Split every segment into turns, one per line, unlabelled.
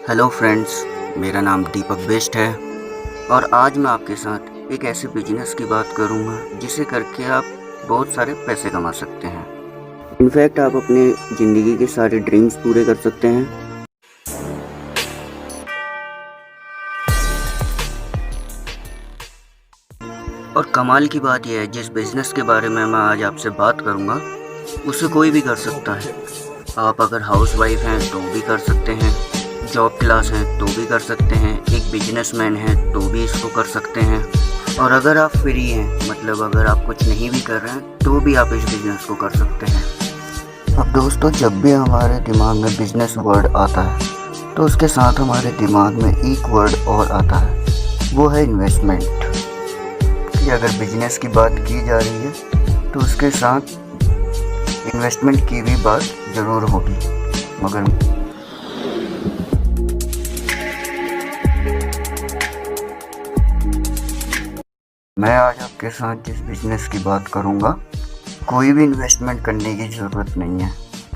Hello friends, मेरा नाम दीपक best है और आज मैं आपके साथ एक ऐसे बिजनेस की बात करूंगा जिसे करके आप बहुत सारे पैसे कमा सकते हैं। इनफैक्ट आप अपने ज़िंदगी के सारे ड्रीम्स पूरे कर सकते हैं। और कमाल की बात यह है, जिस बिज़नेस के बारे में मैं आज आपसे बात करूंगा उसे कोई भी कर सकता है। आप अगर हाउसवाइफ हैं तो भी कर सकते हैं, जॉब क्लास हैं तो भी कर सकते हैं, एक बिजनेसमैन हैं तो भी इसको कर सकते हैं, और अगर आप फ्री हैं मतलब अगर आप कुछ नहीं भी कर रहे हैं तो भी आप इस बिज़नेस को कर सकते हैं। अब दोस्तों, जब भी हमारे दिमाग में बिजनेस वर्ड आता है तो उसके साथ हमारे दिमाग में एक वर्ड और आता है, वो है इन्वेस्टमेंट। कि अगर बिजनेस की बात की जा रही है तो उसके साथ इन्वेस्टमेंट की भी बात ज़रूर होगी। मगर मैं आज आपके साथ जिस बिजनेस की बात करूंगा, कोई भी इन्वेस्टमेंट करने की ज़रूरत नहीं है।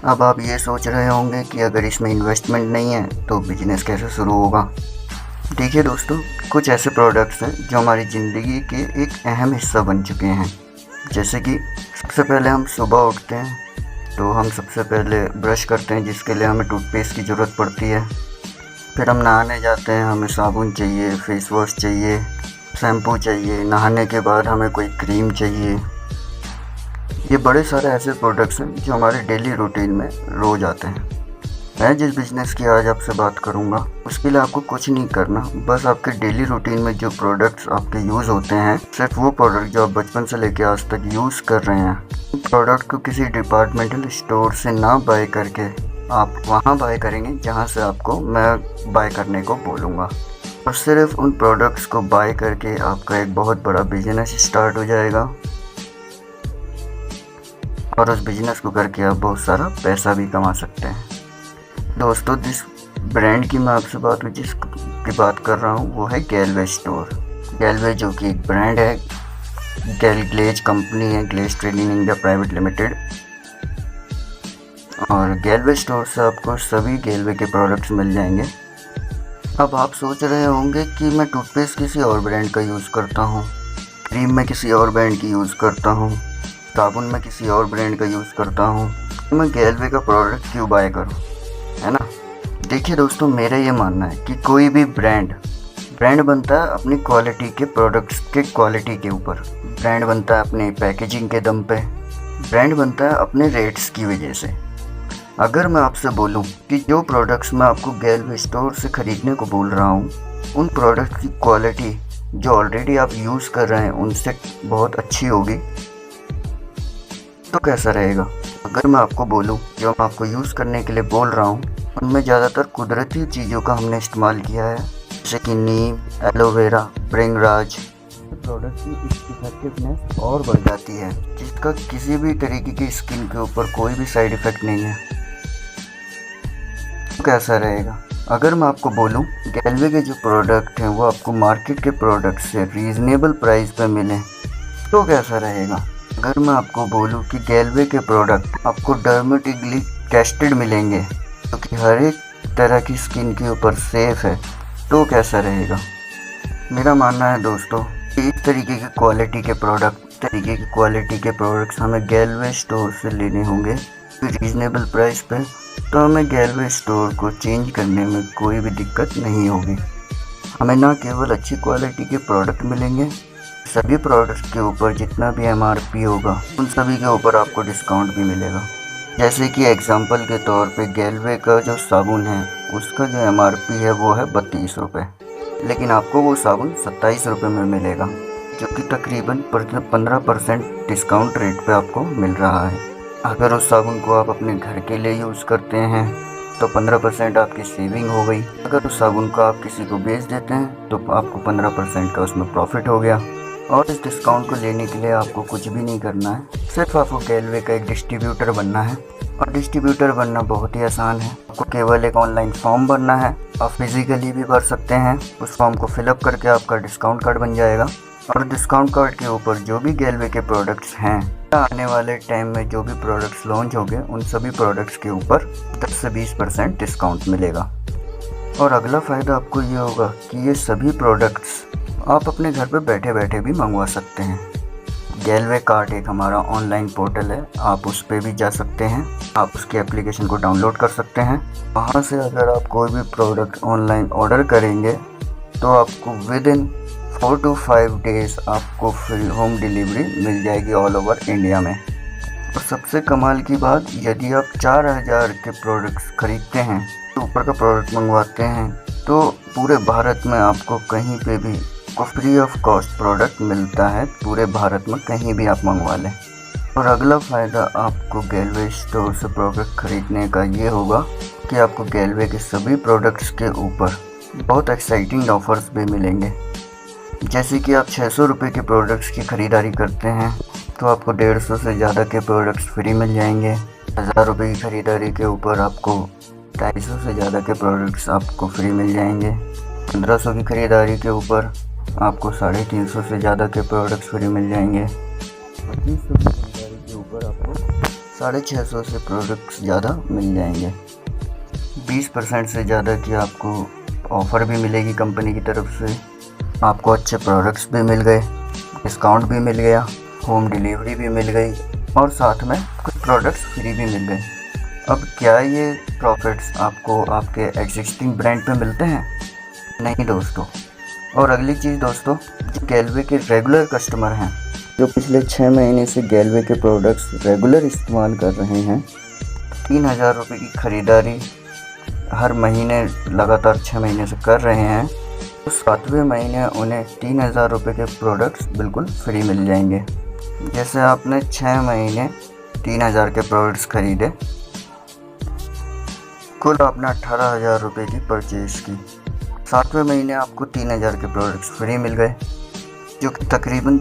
अब आप ये सोच रहे होंगे कि अगर इसमें इन्वेस्टमेंट नहीं है तो बिजनेस कैसे शुरू होगा। देखिए दोस्तों, कुछ ऐसे प्रोडक्ट्स हैं जो हमारी ज़िंदगी के एक अहम हिस्सा बन चुके हैं। जैसे कि सबसे पहले हम सुबह उठते हैं तो हम सबसे पहले ब्रश करते हैं, जिसके लिए हमें टूथपेस्ट की ज़रूरत पड़ती है। फिर हम नहाने जाते हैं, हमें साबुन चाहिए, फेस वॉश चाहिए, शैम्पू चाहिए। नहाने के बाद हमें कोई क्रीम चाहिए। ये बड़े सारे ऐसे प्रोडक्ट्स हैं जो हमारे डेली रूटीन में रोज़ आते हैं। मैं जिस बिज़नेस की आज आपसे बात करूंगा उसके लिए आपको कुछ नहीं करना, बस आपके डेली रूटीन में जो प्रोडक्ट्स आपके यूज़ होते हैं, सिर्फ वो प्रोडक्ट जो आप बचपन से लेकर आज तक यूज़ कर रहे हैं, प्रोडक्ट को किसी डिपार्टमेंटल स्टोर से ना बाय करके आप वहाँ बाय करेंगे जहाँ से आपको मैं बाय करने को बोलूँगा। और सिर्फ उन प्रोडक्ट्स को बाय करके आपका एक बहुत बड़ा बिजनेस स्टार्ट हो जाएगा और उस बिजनेस को करके आप बहुत सारा पैसा भी कमा सकते हैं। दोस्तों, जिस ब्रांड की मैं आपसे जिसकी बात कर रहा हूँ वो है गैलवे स्टोर। गैलवे जो कि एक ब्रांड है, ग्लेज कंपनी है, Glaze trading India private limited. और गैलवे स्टोर से आपको सभी गैलवे के प्रोडक्ट्स मिल जाएंगे। अब आप सोच रहे होंगे कि मैं टूथपेस्ट किसी और ब्रांड का यूज़ करता हूँ, क्रीम में किसी और ब्रांड की यूज़ करता हूँ, साबुन में किसी और ब्रांड का यूज़ करता हूँ, तो मैं गैलवे का प्रोडक्ट क्यों बाय करूँ, है ना। देखिए दोस्तों, मेरा ये मानना है कि कोई भी ब्रांड बनता है अपनी क्वालिटी के प्रोडक्ट्स के क्वालिटी के ऊपर। ब्रांड बनता है अपने पैकेजिंग के दम पे, ब्रांड बनता है अपने रेट्स की वजह से। अगर मैं आपसे बोलूं कि जो प्रोडक्ट्स मैं आपको गैलवे स्टोर से ख़रीदने को बोल रहा हूं, उन प्रोडक्ट्स की क्वालिटी जो ऑलरेडी आप यूज़ कर रहे हैं उनसे बहुत अच्छी होगी, तो कैसा रहेगा। अगर मैं आपको बोलूं जो मैं आपको यूज़ करने के लिए बोल रहा हूं उनमें ज़्यादातर कुदरती चीज़ों का हमने इस्तेमाल किया है, जैसे कि नीम, एलोवेरा, भृंगराज। प्रोडक्ट की इफेक्टिवनेस और बढ़ जाती है, जिसका किसी भी तरीके की स्किन के ऊपर कोई भी साइड इफ़ेक्ट नहीं है। तो कैसा रहेगा अगर मैं आपको बोलूं गैलवे के जो प्रोडक्ट हैं वो आपको मार्केट के प्रोडक्ट से रीज़नेबल प्राइस पे मिले, तो कैसा रहेगा। अगर मैं आपको बोलूं कि गैलवे के प्रोडक्ट आपको डर्मेटिकली टेस्टेड मिलेंगे, जो कि हर एक तरह की स्किन के ऊपर सेफ़ है, तो कैसा रहेगा। मेरा मानना है दोस्तों, इस तरीके की क्वालिटी के प्रोडक्ट्स हमें गैलवे स्टोर से लेने होंगे रीज़नेबल प्राइस पे, तो हमें गैलवे स्टोर को चेंज करने में कोई भी दिक्कत नहीं होगी। हमें ना केवल अच्छी क्वालिटी के प्रोडक्ट मिलेंगे, सभी प्रोडक्ट्स के ऊपर जितना भी MRP होगा उन सभी के ऊपर आपको डिस्काउंट भी मिलेगा। जैसे कि एग्जांपल के तौर पे गैलवे का जो साबुन है उसका जो MRP है वो है 32 रुपये, लेकिन आपको वो साबुन 27 रुपये में मिलेगा, जो कि तकरीबन 15% डिस्काउंट रेट पे आपको मिल रहा है। अगर उस साबुन को आप अपने घर के लिए यूज़ करते हैं तो 15% आपकी सेविंग हो गई। अगर उस साबुन को आप किसी को बेच देते हैं तो आपको 15% का उसमें प्रॉफिट हो गया। और इस डिस्काउंट को लेने के लिए आपको कुछ भी नहीं करना है, सिर्फ आपको गैलवे का एक डिस्ट्रीब्यूटर बनना है। और डिस्ट्रीब्यूटर बनना बहुत ही आसान है। आपको केवल एक ऑनलाइन फॉर्म भरना है, आप फिज़िकली भी भर सकते हैं। उस फॉर्म को फिलअप करके आपका डिस्काउंट कार्ड बन जाएगा और डिस्काउंट कार्ड के ऊपर जो भी गैलवे के प्रोडक्ट्स हैं, आने वाले टाइम में जो भी प्रोडक्ट्स लॉन्च होंगे उन सभी प्रोडक्ट्स के ऊपर 10 से 20% डिस्काउंट मिलेगा। और अगला फ़ायदा आपको ये होगा कि ये सभी प्रोडक्ट्स आप अपने घर पे बैठे बैठे भी मंगवा सकते हैं। गैलवे कार्ट एक हमारा ऑनलाइन पोर्टल है, आप उस पर भी जा सकते हैं, आप उसकी एप्लीकेशन को डाउनलोड कर सकते हैं। वहाँ से अगर आप कोई भी प्रोडक्ट ऑनलाइन ऑर्डर करेंगे तो आपको विद इन 4 to 5 डेज़ आपको फ्री होम डिलीवरी मिल जाएगी ऑल ओवर इंडिया में। और सबसे कमाल की बात, यदि आप 4000 के प्रोडक्ट्स खरीदते हैं तो ऊपर का प्रोडक्ट मंगवाते हैं तो पूरे भारत में आपको कहीं पे भी फ्री ऑफ कॉस्ट प्रोडक्ट मिलता है, पूरे भारत में कहीं भी आप मंगवा लें। और अगला फ़ायदा आपको गैलवे स्टोर से प्रोडक्ट ख़रीदने का ये होगा कि आपको गैलवे के सभी प्रोडक्ट्स के ऊपर बहुत एक्साइटिंग ऑफ़र्स भी मिलेंगे। जैसे कि आप 600 रुपये के प्रोडक्ट्स की ख़रीदारी करते हैं तो आपको 150 से ज़्यादा के प्रोडक्ट्स फ्री मिल जाएंगे। 1000 रुपये की ख़रीदारी के ऊपर आपको 250 से ज़्यादा के प्रोडक्ट्स आपको फ्री मिल जाएंगे। 1500 की ख़रीदारी के ऊपर आपको 350 से ज़्यादा के प्रोडक्ट्स फ्री मिल जाएंगे। 2500 की खरीदारी के ऊपर आपको 650 से प्रोडक्ट्स ज़्यादा मिल जाएंगे। 20% से ज़्यादा की आपको ऑफ़र भी मिलेगी कंपनी की तरफ से। आपको अच्छे प्रोडक्ट्स भी मिल गए, डिस्काउंट भी मिल गया, होम डिलीवरी भी मिल गई और साथ में कुछ प्रोडक्ट्स फ्री भी मिल गए। अब क्या ये प्रॉफिट्स आपको आपके एग्जिस्टिंग ब्रांड पे मिलते हैं? नहीं दोस्तों। और अगली चीज़ दोस्तों, जो गैलवे के रेगुलर कस्टमर हैं, जो पिछले 6 महीने से गैलवे के प्रोडक्ट्स रेगुलर इस्तेमाल कर रहे हैं, 3000 रुपये की ख़रीदारी हर महीने लगातार 6 महीने से कर रहे हैं, तो 7वें महीने उन्हें 3000 रुपये के प्रोडक्ट्स बिल्कुल फ्री मिल जाएंगे। जैसे आपने 6 महीने 3000 के प्रोडक्ट्स खरीदे, कुल आपने 18000 रुपये की परचेज़ की, 7वें महीने आपको 3000 के प्रोडक्ट्स फ्री मिल गए, जो कि तकरीबन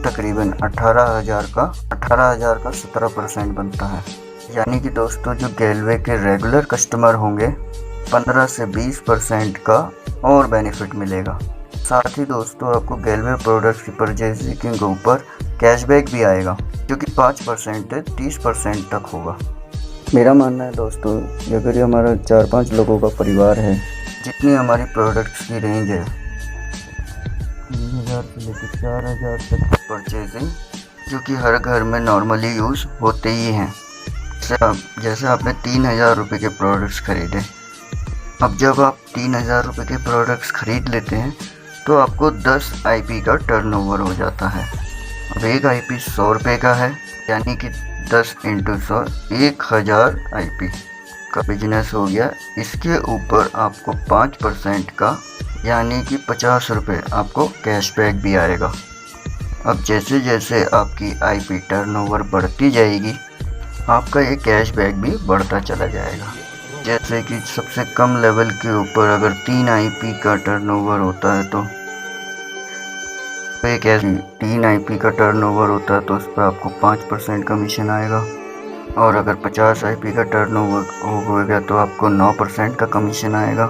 18,000 का 17% बनता है। यानी कि दोस्तों, जो गैलवे के रेगुलर कस्टमर होंगे 15 से 20% का और बेनिफिट मिलेगा। साथ ही दोस्तों, आपको गैलवे प्रोडक्ट्स की परचेजिंग के ऊपर कैशबैक भी आएगा, जो कि 5% से 30% तक होगा। मेरा मानना है दोस्तों, अगर ये हमारा 4-5 लोगों का परिवार है, जितनी हमारी प्रोडक्ट्स की रेंज है 3000 से लेकर 4000 तक की परचेजिंग, जो कि हर घर में नॉर्मली यूज़ होते ही हैं। जैसे आपने 3000 रुपये के प्रोडक्ट्स खरीदे, अब जब आप 3000 रुपये के प्रोडक्ट्स खरीद लेते हैं तो आपको 10 IP का टर्नओवर हो जाता है। अब एक IP 100 रुपये का है, यानी कि 10 × 100 1000 IP का बिजनेस हो गया। इसके ऊपर आपको 5% का यानी कि 50 रुपये आपको कैशबैक भी आएगा। अब जैसे जैसे आपकी IP टर्नओवर बढ़ती जाएगी, आपका ये कैशबैक भी बढ़ता चला जाएगा। जैसे कि सबसे कम लेवल के ऊपर अगर 3 IP का टर्नओवर होता है तो एक 3 IP का टर्नओवर होता है तो उस पर आपको 5% कमीशन आएगा। और अगर 50 IP का टर्नओवर होगा तो आपको 9% का कमीशन आएगा।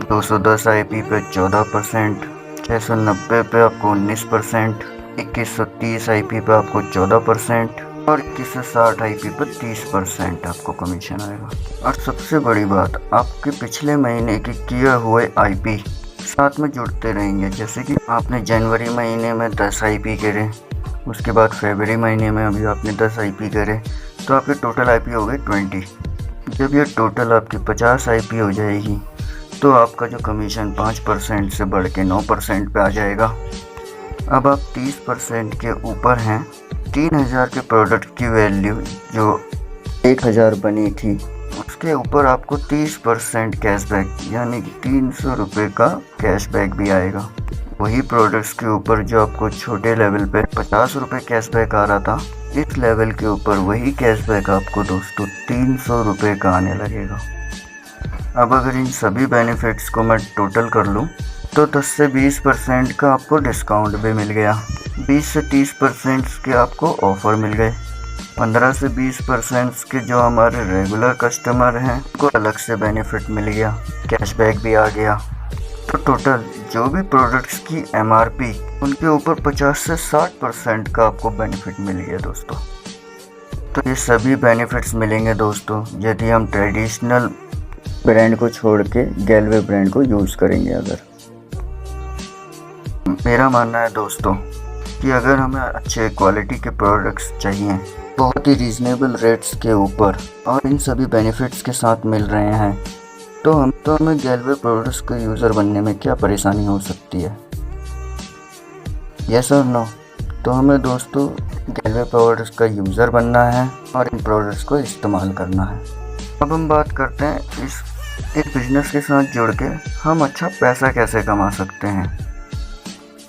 210 IP पे 14%, 690 पे आपको 19%, 2130 IP पे आपको 14% और 2160 IP पर 30% आपको कमीशन आएगा। और सबसे बड़ी बात, आपके पिछले महीने के किए हुए IP साथ में जुड़ते रहेंगे। जैसे कि आपने जनवरी महीने में 10 IP करे, उसके बाद फरवरी महीने में अभी आपने 10 IP करे, तो आपके टोटल IP हो गए 20। जब ये टोटल आपकी 50 IP हो जाएगी तो आपका जो कमीशन 5% से बढ़ के 9% पे आ जाएगा। अब आप 30% के ऊपर हैं। 3000 के प्रोडक्ट की वैल्यू जो 1000 बनी थी, उसके ऊपर आपको 30% कैशबैक यानी कि 300 रुपये का कैशबैक भी आएगा। वही प्रोडक्ट्स के ऊपर जो आपको छोटे लेवल पे 50 रुपये कैशबैक आ रहा था, इस लेवल के ऊपर वही कैशबैक आपको दोस्तों 300 रुपये का आने लगेगा। अब अगर इन सभी बेनिफिट्स को मैं टोटल कर लूँ तो 10 से 20% का आपको डिस्काउंट भी मिल गया, 20 से 30% के आपको ऑफ़र मिल गए, 15 से 20% के जो हमारे रेगुलर कस्टमर हैं उनको अलग से बेनिफिट मिल गया, कैशबैक भी आ गया। तो टोटल जो भी प्रोडक्ट्स की MRP उनके ऊपर 50 से 60% का आपको बेनिफिट मिल गया दोस्तों। तो ये सभी बेनिफिट्स मिलेंगे दोस्तों यदि हम ट्रेडिशनल ब्रांड को छोड़ के गैलवे ब्रांड को यूज़ करेंगे। अगर मेरा मानना है दोस्तों कि अगर हमें अच्छे क्वालिटी के प्रोडक्ट्स चाहिए बहुत ही रीज़नेबल रेट्स के ऊपर और इन सभी बेनिफिट्स के साथ मिल रहे हैं तो हमें गैलवे प्रोडक्ट्स के यूज़र बनने में क्या परेशानी हो सकती है? यस और नो? तो हमें दोस्तों गैलवे प्रोडक्ट्स का यूज़र बनना है और इन प्रोडक्ट्स को इस्तेमाल करना है। अब हम बात करते हैं इस बिज़नेस के साथ जुड़ के हम अच्छा पैसा कैसे कमा सकते हैं,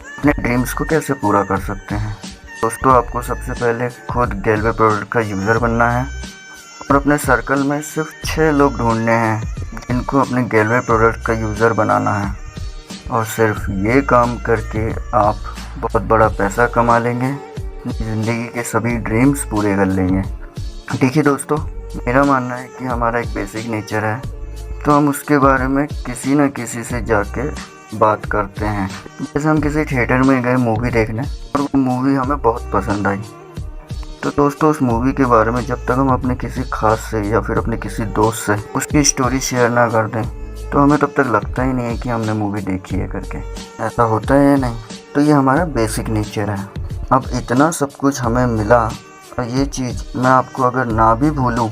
अपने ड्रीम्स को कैसे पूरा कर सकते हैं। दोस्तों आपको सबसे पहले खुद गैलवे प्रोडक्ट का यूज़र बनना है और अपने सर्कल में सिर्फ 6 लोग ढूंढने हैं जिनको अपने गैलवे प्रोडक्ट का यूज़र बनाना है और सिर्फ ये काम करके आप बहुत बड़ा पैसा कमा लेंगे, ज़िंदगी के सभी ड्रीम्स पूरे कर लेंगे। देखिए दोस्तों, मेरा मानना है कि हमारा एक बेसिक नेचर है तो हम उसके बारे में किसी न किसी से जाके बात करते हैं। जैसे हम किसी थिएटर में गए मूवी देखने और वो मूवी हमें बहुत पसंद आई तो दोस्तों उस मूवी के बारे में जब तक हम अपने किसी खास से या फिर अपने किसी दोस्त से उसकी स्टोरी शेयर ना कर दें तो हमें तब तक लगता ही नहीं है कि हमने मूवी देखी है करके। ऐसा होता है या नहीं? तो ये हमारा बेसिक नेचर है। अब इतना सब कुछ हमें मिला और ये चीज़ मैं आपको अगर ना भी भूलूं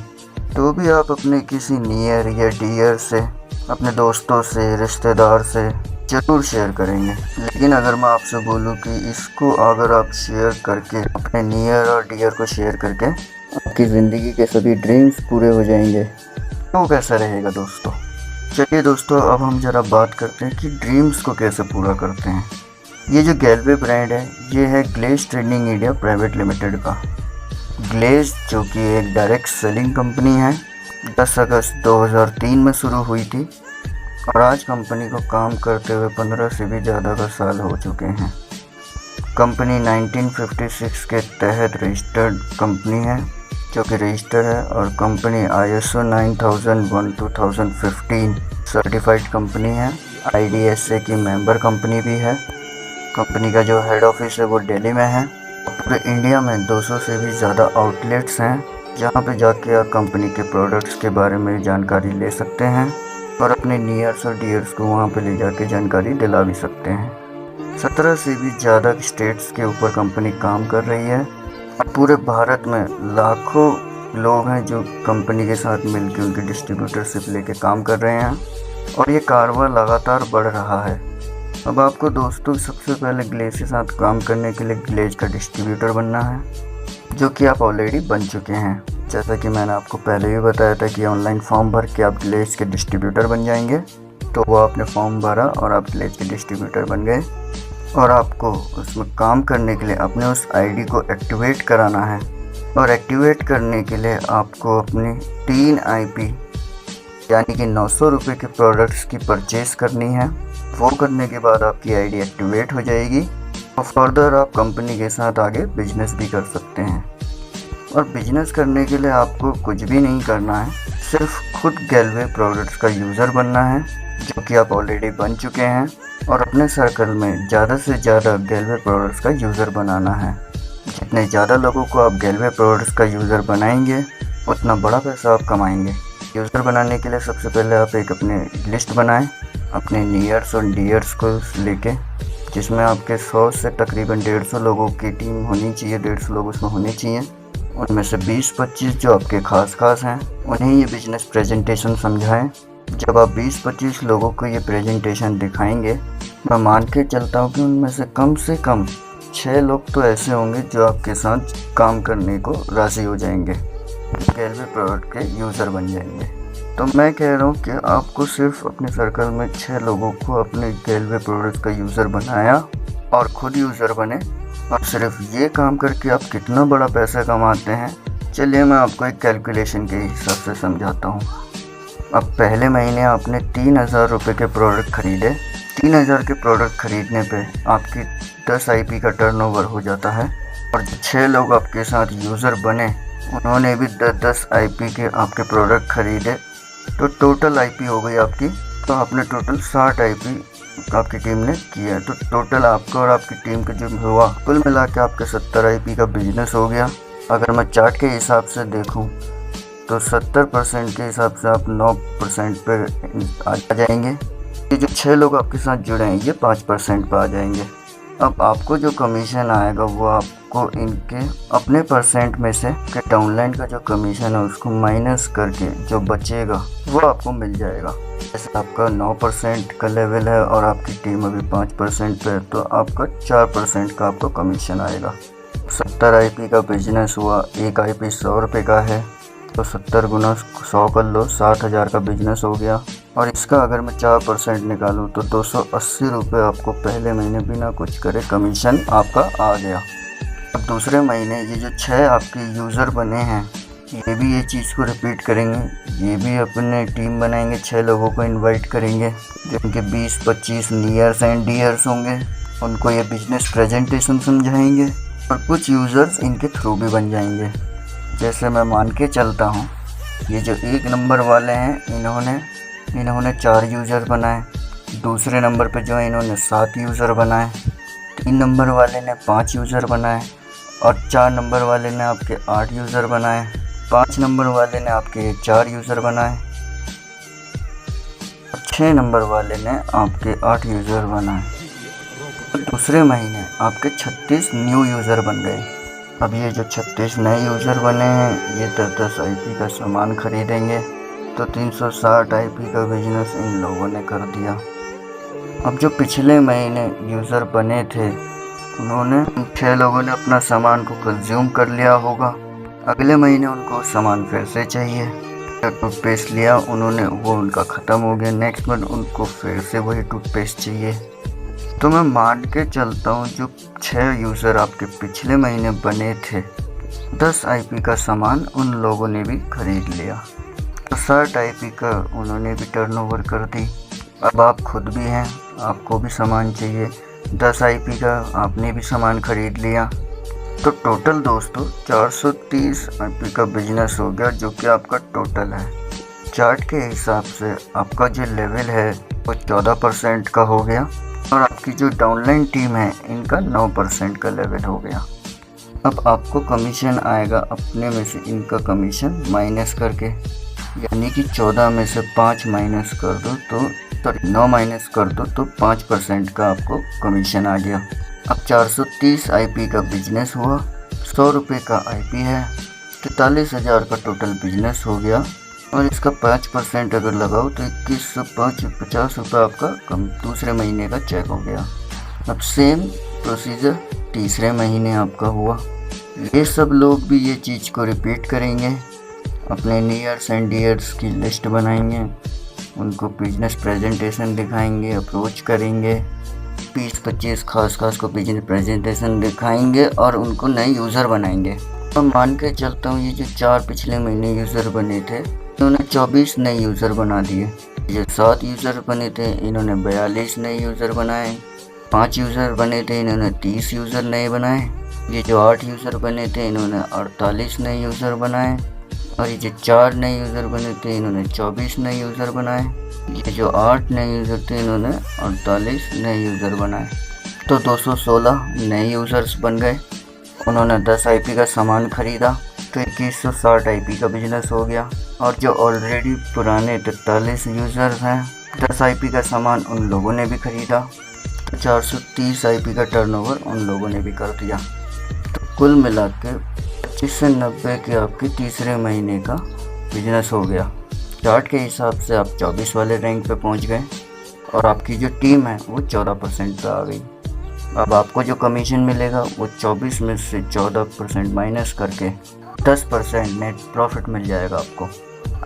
तो भी आप अपने किसी नियर या डियर से, अपने दोस्तों से, रिश्तेदार से ज़रूर शेयर करेंगे। लेकिन अगर मैं आपसे बोलूं कि इसको अगर आप शेयर करके अपने नियर और डियर को शेयर करके आपकी ज़िंदगी के सभी ड्रीम्स पूरे हो जाएंगे तो कैसा रहेगा दोस्तों? चलिए दोस्तों, अब हम ज़रा बात करते हैं कि ड्रीम्स को कैसे पूरा करते हैं। ये जो गैलवे ब्रांड है ये है Glaze trading India private limited का। ग्लेज जो कि एक डायरेक्ट सेलिंग कंपनी है 10 अगस्त 2003 में शुरू हुई थी और आज कंपनी को काम करते हुए 15 से भी ज़्यादा का साल हो चुके हैं। कंपनी 1956 के तहत रजिस्टर्ड कंपनी है जो कि रजिस्टर है और कंपनी ISO 9001:2015 सर्टिफाइड कंपनी है। IDSA की मेंबर कंपनी भी है। कंपनी का जो हेड ऑफिस है वो दिल्ली में है। पूरे इंडिया में 200 से भी ज़्यादा आउटलेट्स हैं जहाँ पे जाके आप कंपनी के प्रोडक्ट्स के बारे में जानकारी ले सकते हैं और अपने नियर्स और डियर्स को वहाँ पे ले जाके जानकारी दिला भी सकते हैं। 17 से भी ज़्यादा स्टेट्स के ऊपर कंपनी काम कर रही है और पूरे भारत में लाखों लोग हैं जो कंपनी के साथ मिलकर उनकी डिस्ट्रीब्यूटरशिप लेके काम कर रहे हैं और ये कारोबार लगातार बढ़ रहा है। अब आपको दोस्तों सबसे पहले ग्लेज के साथ काम करने के लिए ग्लेज का डिस्ट्रीब्यूटर बनना है जो कि आप ऑलरेडी बन चुके हैं। जैसा कि मैंने आपको पहले भी बताया था कि ऑनलाइन फॉर्म भर के आप ग्लेज के डिस्ट्रीब्यूटर बन जाएंगे। तो वो आपने फॉर्म भरा और आप ग्लेज के डिस्ट्रीब्यूटर बन गए और आपको उसमें काम करने के लिए अपने उस आईडी को एक्टिवेट कराना है और एक्टिवेट करने के लिए आपको अपनी 3 IP यानी कि 900 रुपये के प्रोडक्ट्स की परचेज़ करनी है। वो करने के बाद आपकी आईडी एक्टिवेट हो जाएगी और फर्दर आप कंपनी के साथ आगे बिजनेस भी कर सकते हैं। और बिजनेस करने के लिए आपको कुछ भी नहीं करना है, सिर्फ खुद गैलवे प्रोडक्ट्स का यूज़र बनना है जो कि आप ऑलरेडी बन चुके हैं और अपने सर्कल में ज़्यादा से ज़्यादा गैलवे प्रोडक्ट्स का यूज़र बनाना है। जितने ज़्यादा लोगों को आप गैलवे प्रोडक्ट्स का यूज़र बनाएंगे उतना बड़ा पैसा आप कमाएंगे। यूज़र बनाने के लिए सबसे पहले आप एक अपने लिस्ट बनाएं अपने नियर्स और डियर्स को लेके, जिसमें आपके 100 से तकरीबन 150 लोगों की टीम होनी चाहिए। 150 लोग उसमें होने चाहिए। उनमें से 20-25 जो आपके खास हैं उन्हें ये बिजनेस प्रेजेंटेशन समझाएं। जब आप 20-25 लोगों को ये प्रेजेंटेशन दिखाएंगे, मैं मान के चलता हूँ कि उनमें से कम 6 लोग तो ऐसे होंगे जो आपके साथ काम करने को राज़ी हो जाएंगे, गैलवे प्रोडक्ट के यूज़र बन जाएंगे। तो मैं कह रहा हूँ कि आपको सिर्फ अपने सर्कल में 6 लोगों को अपने गैलवे प्रोडक्ट का यूज़र बनाया और ख़ुद यूज़र बने और सिर्फ ये काम करके आप कितना बड़ा पैसा कमाते हैं, चलिए मैं आपको एक कैलकुलेशन के हिसाब से समझाता हूँ। अब पहले महीने आपने 3000 रुपये के प्रोडक्ट ख़रीदे। 3000 के प्रोडक्ट ख़रीदने पे आपकी 10 IP का टर्नओवर हो जाता है और 6 लोग आपके साथ यूज़र बने, उन्होंने भी 10 IP के आपके प्रोडक्ट ख़रीदे, तो टोटल IP हो गई आपकी। तो आपने टोटल 60 IP आपकी टीम ने किया। तो टोटल आपका और आपकी टीम का जो हुआ कुल मिला के आपके 70 IP का बिजनेस हो गया। अगर मैं चार्ट के हिसाब से देखूं तो 70% के हिसाब से आप 9% पे आ जाएंगे। ये जो 6 लोग आपके साथ जुड़े हैं ये 5% पे आ जाएंगे। अब आपको जो कमीशन आएगा वो आपको इनके अपने परसेंट में से के डाउनलाइन का जो कमीशन है उसको माइनस करके जो बचेगा वो आपको मिल जाएगा। जैसे आपका 9% का लेवल है और आपकी टीम अभी 5% पे है तो आपका 4% का आपको कमीशन आएगा। 70 IP का बिजनेस हुआ, एक IP 100 रुपये का है तो 70 गुना 100 कर लो, 60,000 का बिजनेस हो गया। और इसका अगर मैं 4% निकालूं तो 280 रुपये आपको पहले महीने बिना कुछ करे कमीशन आपका आ गया। अब दूसरे महीने ये जो 6 आपके यूज़र बने हैं ये भी ये चीज़ को रिपीट करेंगे, ये भी अपने टीम बनाएंगे, 6 लोगों को इनवाइट करेंगे जिनके 20-25 नियर्स एंड डियर्स होंगे, उनको ये बिजनेस प्रेजेंटेशन समझाएंगे और कुछ यूज़र्स इनके थ्रू भी बन जाएंगे। जैसे मैं मान के चलता हूँ ये जो 1 नंबर वाले हैं इन्होंने 4 यूज़र बनाए, दूसरे नंबर पे जो है इन्होंने 7 यूज़र बनाए, 3 नंबर वाले ने 5 यूज़र बनाए और 4 नंबर वाले ने आपके 8 यूज़र बनाए, 5 नंबर वाले ने आपके 4 यूज़र बनाए और 6 नंबर वाले ने आपके 8 यूज़र बनाए। तो दूसरे महीने आपके 36 न्यू यूज़र बन गए। अब ये जो 36 नए यूज़र बने हैं ये 10 IP का सामान खरीदेंगे तो 360 IP का बिजनेस इन लोगों ने कर दिया। अब जो पिछले महीने यूज़र बने थे उन्होंने 6 लोगों ने अपना सामान को कंज्यूम कर लिया होगा, अगले महीने उनको सामान फिर से चाहिए। टूथपेस्ट लिया उन्होंने, वो उनका ख़त्म हो गया, नेक्स्ट मंथ उनको फिर से वही टूथपेस्ट चाहिए। तो मैं मान के चलता हूँ जो 6 यूज़र आपके पिछले महीने बने थे 10 IP का सामान उन लोगों ने भी खरीद लिया तो 60 IP का उन्होंने भी टर्नओवर कर दी। अब आप खुद भी हैं, आपको भी सामान चाहिए, 10 IP का आपने भी सामान खरीद लिया तो टोटल दोस्तों 430 IP का बिजनेस हो गया जो कि आपका टोटल है। चार्ट के हिसाब से आपका जो लेवल है वो 14% का हो गया और आपकी जो डाउनलाइन टीम है इनका 9% का लेवल हो गया। अब आपको कमीशन आएगा अपने में से इनका कमीशन माइनस करके, यानी कि 14 में से 5 माइनस कर दो तो 9 माइनस कर दो तो 5% का आपको कमीशन आ गया। अब 430 IP का बिजनेस हुआ, 100 रुपये का IP है, 43,000 का टोटल बिजनेस हो गया और इसका 5% अगर लगाओ तो 2150 रुपये आपका दूसरे महीने का चेक हो गया। अब सेम प्रोसीजर तीसरे महीने आपका हुआ। ये सब लोग भी ये चीज़ को रिपीट करेंगे, अपने नियर्स एंड डियर्स की लिस्ट बनाएंगे, उनको बिजनेस प्रेजेंटेशन दिखाएंगे, अप्रोच करेंगे, 20-25 खास को बिजनेस प्रेजेंटेशन दिखाएंगे और उनको नए यूज़र बनाएंगे। तो मान के चलता हूँ ये जो 4 पिछले महीने यूज़र बने थे इन्होंने 24 नए यूज़र बना दिए। ये 7 यूज़र बने थे इन्होंने 42 नए यूज़र बनाए, 5 यूज़र बने थे इन्होंने 30 यूज़र नए बनाए, ये जो 8 यूज़र बने थे इन्होंने 48 नए यूज़र बनाए और ये जो 4 नए यूज़र बने थे इन्होंने 24 नए यूज़र बनाए, ये जो 8 नए यूज़र थे इन्होंने 48 नए यूज़र बनाए। तो 216 नए यूज़र्स बन गए। उन्होंने 10 IP का सामान खरीदा तो 2160 IP का बिजनेस हो गया और जो ऑलरेडी पुराने 43 यूज़र्स हैं 10 IP का सामान उन लोगों ने भी खरीदा तो 430 IP का टर्नओवर उन लोगों ने भी कर दिया। तो कुल मिला के 25 से 90 के आपके तीसरे महीने का बिजनेस हो गया। चार्ट के हिसाब से आप 24 वाले रैंक पे पहुंच गए और आपकी जो टीम है वो 14% पे आ गई। अब आपको जो कमीशन मिलेगा वो 24 में से 14% माइनस करके 10% नेट प्रॉफिट मिल जाएगा आपको।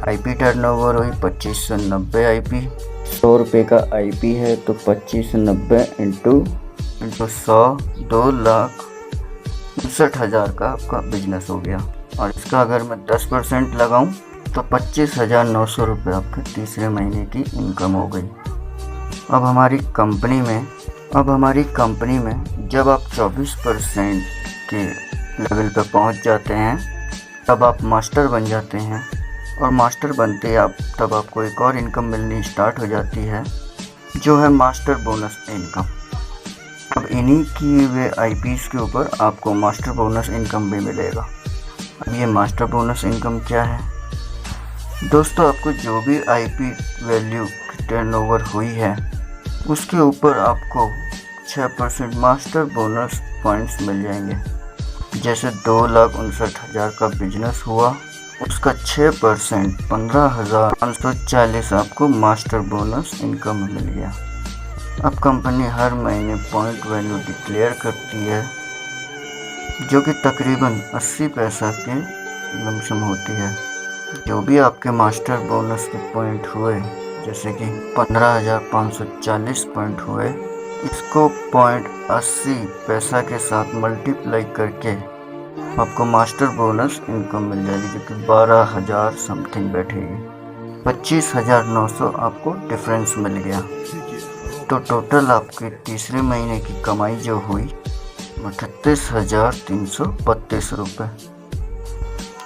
IP टर्नओवर हुई 2590 IP, 100 रुपये का IP है तो 2590 इंटू 100 2,59,000 का आपका बिजनेस हो गया और इसका अगर मैं 10% लगाऊं तो 25,900 रुपये आपके तीसरे महीने की इनकम हो गई। अब हमारी कंपनी में जब आप 24% के लेवल पर पहुंच जाते हैं तब आप मास्टर बन जाते हैं और मास्टर बनते आप तब आपको एक और इनकम मिलनी स्टार्ट हो जाती है जो है मास्टर बोनस इनकम। अब इन्हीं किए हुए IPs के ऊपर आपको मास्टर बोनस इनकम भी मिलेगा। अब ये मास्टर बोनस इनकम क्या है? दोस्तों आपको जो भी आईपी वैल्यू टर्नओवर हुई है उसके ऊपर आपको 6% मास्टर बोनस पॉइंट्स मिल जाएंगे। जैसे 2,59,000 का बिजनेस हुआ, उसका 6% 15,540 आपको मास्टर बोनस इनकम मिल गया। अब कंपनी हर महीने पॉइंट वैल्यू डिक्लेयर करती है जो कि तकरीबन 80 पैसा के लमसम होती है। जो भी आपके मास्टर बोनस के पॉइंट हुए, जैसे कि 15,540 पॉइंट हुए, इसको पॉइंट 80 पैसा के साथ मल्टीप्लाई करके आपको मास्टर बोनस इनकम मिल जाएगी, जो कि 12,000 समथिंग बैठेगी। 25,900 आपको डिफरेंस मिल गया। तो टोटल आपके तीसरे महीने की कमाई जो हुई 38,332 रुपये।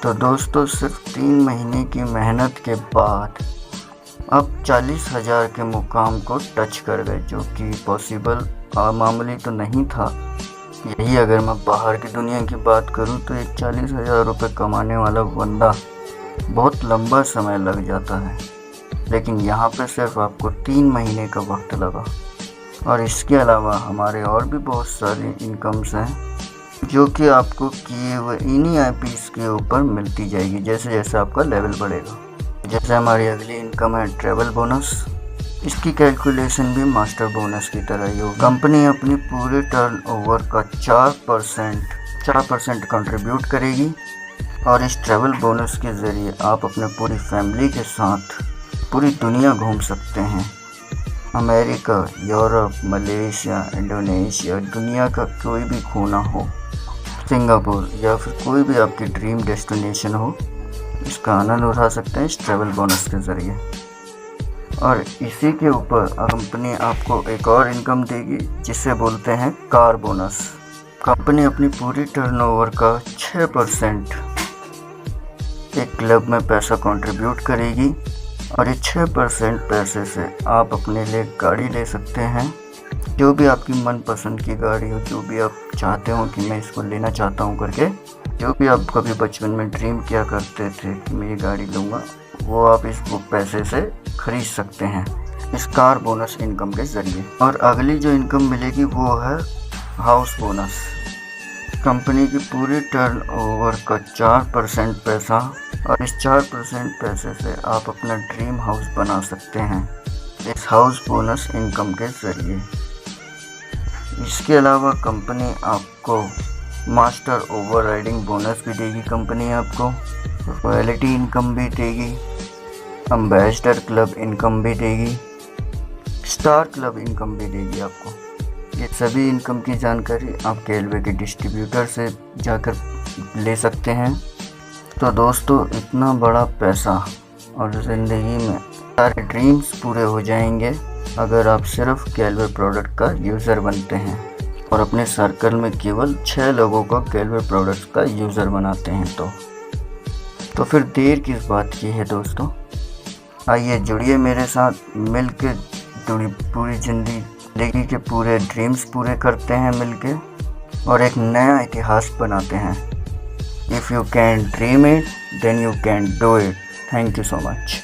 तो दोस्तों सिर्फ 3 महीने की मेहनत के बाद अब 40,000 के मुकाम को टच कर गए, जो कि पॉसिबल मामूली तो नहीं था। यही अगर मैं बाहर की दुनिया की बात करूं तो एक 40,000 रुपये कमाने वाला बंदा बहुत लंबा समय लग जाता है, लेकिन यहाँ पे सिर्फ आपको 3 महीने का वक्त लगा। और इसके अलावा हमारे और भी बहुत सारी इनकम्स हैं जो कि आपको किए हुए इन्हीं आईपीस के ऊपर मिलती जाएगी जैसे जैसे आपका लेवल बढ़ेगा। जैसे हमारी अगली इनकम है ट्रैवल बोनस। इसकी कैलकुलेशन भी मास्टर बोनस की तरह ही होगी। कंपनी अपनी पूरे टर्नओवर का 4% कंट्रीब्यूट करेगी और इस ट्रैवल बोनस के ज़रिए आप अपने पूरी फैमिली के साथ पूरी दुनिया घूम सकते हैं। अमेरिका, यूरोप, मलेशिया, इंडोनेशिया, दुनिया का कोई भी कोना हो, सिंगापुर या फिर कोई भी आपकी ड्रीम डेस्टिनेशन हो, इसका आनंद उठा सकते हैं इस ट्रैवल बोनस के ज़रिए। और इसी के ऊपर कंपनी आपको एक और इनकम देगी जिसे बोलते हैं कार बोनस। कंपनी अपनी पूरी टर्नओवर का 6% एक क्लब में पैसा कंट्रीब्यूट करेगी और ये 6% पैसे से आप अपने लिए गाड़ी ले सकते हैं, जो भी आपकी मनपसंद की गाड़ी हो, जो भी आप चाहते हो कि मैं इसको लेना चाहता हूँ करके, जो भी आप कभी बचपन में ड्रीम किया करते थे कि मैं ये गाड़ी लूँगा, वो आप इस पैसे से खरीद सकते हैं इस कार बोनस इनकम के ज़रिए। और अगली जो इनकम मिलेगी वो है हाउस बोनस। कंपनी की पूरी टर्नओवर का 4% पैसा, और इस 4% पैसे से आप अपना ड्रीम हाउस बना सकते हैं इस हाउस बोनस इनकम के ज़रिए। इसके अलावा कंपनी आपको मास्टर ओवरराइडिंग बोनस भी देगी। कंपनी आपको रॉयल्टी इनकम भी देगी, एम्बेसडर क्लब इनकम भी देगी, स्टार क्लब इनकम भी देगी आपको। ये सभी इनकम की जानकारी आप गैलवे के डिस्ट्रीब्यूटर से जाकर ले सकते हैं। तो दोस्तों इतना बड़ा पैसा और ज़िंदगी में सारे ड्रीम्स पूरे हो जाएंगे अगर आप सिर्फ गैलवे प्रोडक्ट का यूज़र बनते हैं और अपने सर्कल में केवल 6 लोगों को गैलवे प्रोडक्ट का यूज़र बनाते हैं। तो फिर देर किस बात की है दोस्तों, आइए जुड़िए मेरे साथ, मिलके पूरी ज़िंदगी के पूरे ड्रीम्स पूरे करते हैं मिलके और एक नया इतिहास बनाते हैं। If you can dream it, then you can do it. Thank you so much.